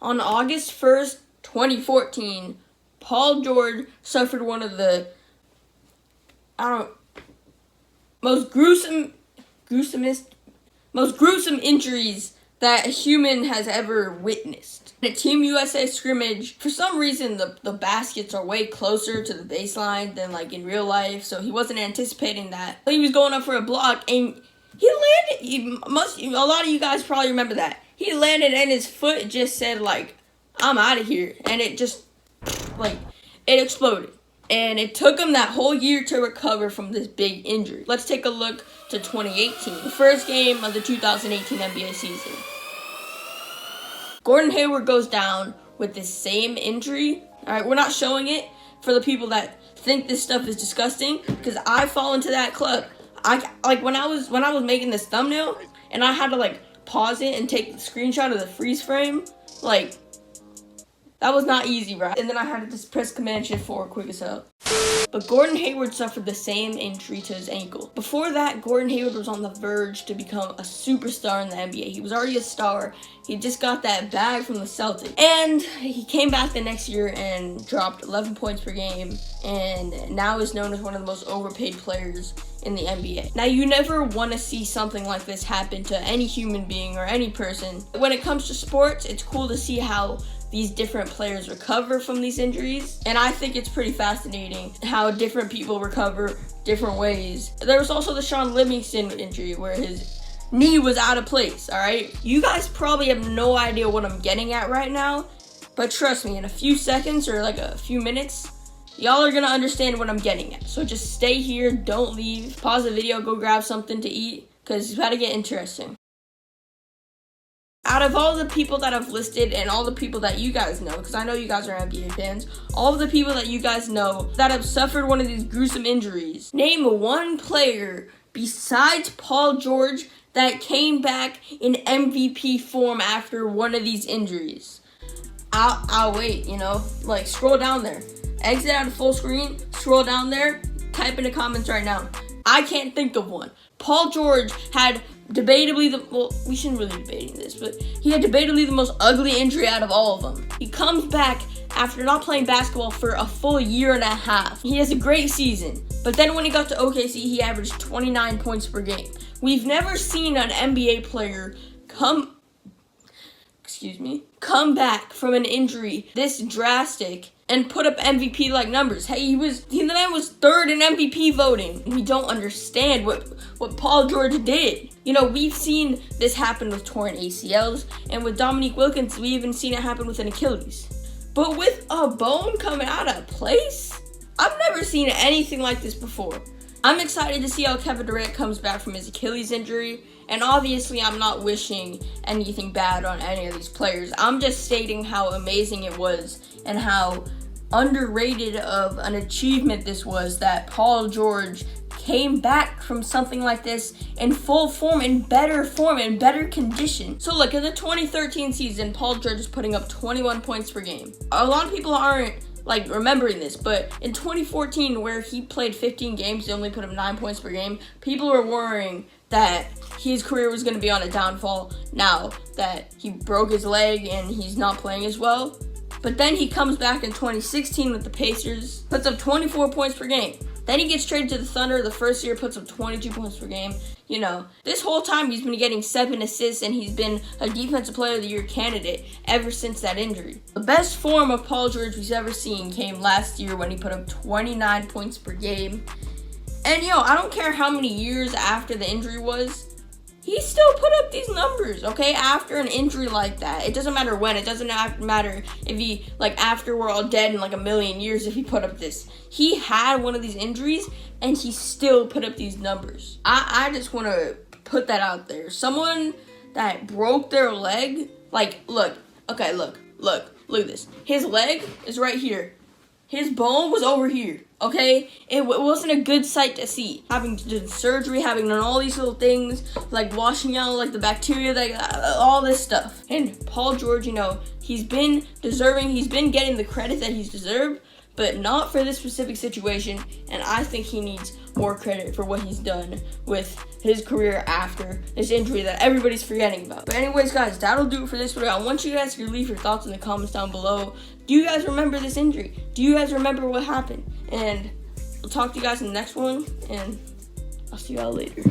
On August 1st, 2014, Paul George suffered one of the most gruesome injuries that a human has ever witnessed. In a Team USA scrimmage, for some reason, the baskets are way closer to the baseline than like in real life, so he wasn't anticipating that. He was going up for a block, and he landed. A lot of you guys probably remember that. He landed, and his foot just said like, "I'm out of here," and it just like it exploded. And it took him that whole year to recover from this big injury. Let's take a look to 2018, the first game of the 2018 NBA season. Gordon Hayward goes down with this same injury. All right, we're not showing it for the people that think this stuff is disgusting, because I fall into that club. When I was making this thumbnail and I had to like pause it and take the screenshot of the freeze frame, like that was not easy, right? And then I had to just press Command-Shift-4 quick as hell. But Gordon Hayward suffered the same injury to his ankle. Before that, Gordon Hayward was on the verge to become a superstar in the NBA. He was already a star. He just got that bag from the Celtics. And he came back the next year and dropped 11 points per game, and now is known as one of the most overpaid players in the NBA. Now, you never want to see something like this happen to any human being or any person. When it comes to sports, it's cool to see how these different players recover from these injuries, and I think it's pretty fascinating how different people recover different ways. There was also the Shaun Livingston injury where his knee was out of place, all right? You guys probably have no idea what I'm getting at right now, but trust me, in a few seconds or like a few minutes, y'all are gonna understand what I'm getting at. So just stay here, don't leave, pause the video, go grab something to eat, because it's about to get interesting. Out of all the people that I've listed and all the people that you guys know, because I know you guys are NBA fans, all of the people that you guys know that have suffered one of these gruesome injuries, name one player besides Paul George that came back in MVP form after one of these injuries. I'll wait, like scroll down there. Exit out of full screen, scroll down there, type in the comments right now. I can't think of one. Paul George had debatably we shouldn't really be debating this, but he had debatably the most ugly injury out of all of them. He comes back after not playing basketball for a full year and a half. He has a great season, but then when he got to OKC, he averaged 29 points per game. We've never seen an NBA player come back from an injury this drastic and put up MVP-like numbers. Hey, the man was third in MVP voting. We don't understand what Paul George did. We've seen this happen with torn ACLs, and with Dominique Wilkins, we even seen it happen with an Achilles. But with a bone coming out of place, I've never seen anything like this before. I'm excited to see how Kevin Durant comes back from his Achilles injury, and obviously I'm not wishing anything bad on any of these players. I'm just stating how amazing it was and how underrated of an achievement this was that Paul George came back from something like this in full form, in better condition. So look, in the 2013 season, Paul George is putting up 21 points per game. A lot of people aren't remembering this, but in 2014, where he played 15 games, they only put up 9 points per game. People were worrying that his career was going to be on a downfall now that he broke his leg and he's not playing as well. But then he comes back in 2016 with the Pacers, puts up 24 points per game. Then he gets traded to the Thunder the first year, puts up 22 points per game. This whole time he's been getting 7 assists, and he's been a Defensive Player of the Year candidate ever since that injury. The best form of Paul George we've ever seen came last year when he put up 29 points per game. And I don't care how many years after the injury was, he still put up these numbers, okay? After an injury like that. It doesn't matter when. It doesn't matter if he, after we're all dead in a million years, if he put up this. He had one of these injuries, and he still put up these numbers. I just want to put that out there. Someone that broke their leg, look at this. His leg is right here. His bone was over here, okay? It wasn't a good sight to see. Having to do surgery, having done all these little things, washing out, the bacteria, all this stuff. And Paul George, he's been getting the credit that he's deserved, but not for this specific situation, and I think he needs more credit for what he's done with his career after this injury that everybody's forgetting about. But anyways, guys, that'll do it for this video. I want you guys to leave your thoughts in the comments down below. Do you guys remember this injury? Do you guys remember what happened? And I'll talk to you guys in the next one, and I'll see you all later.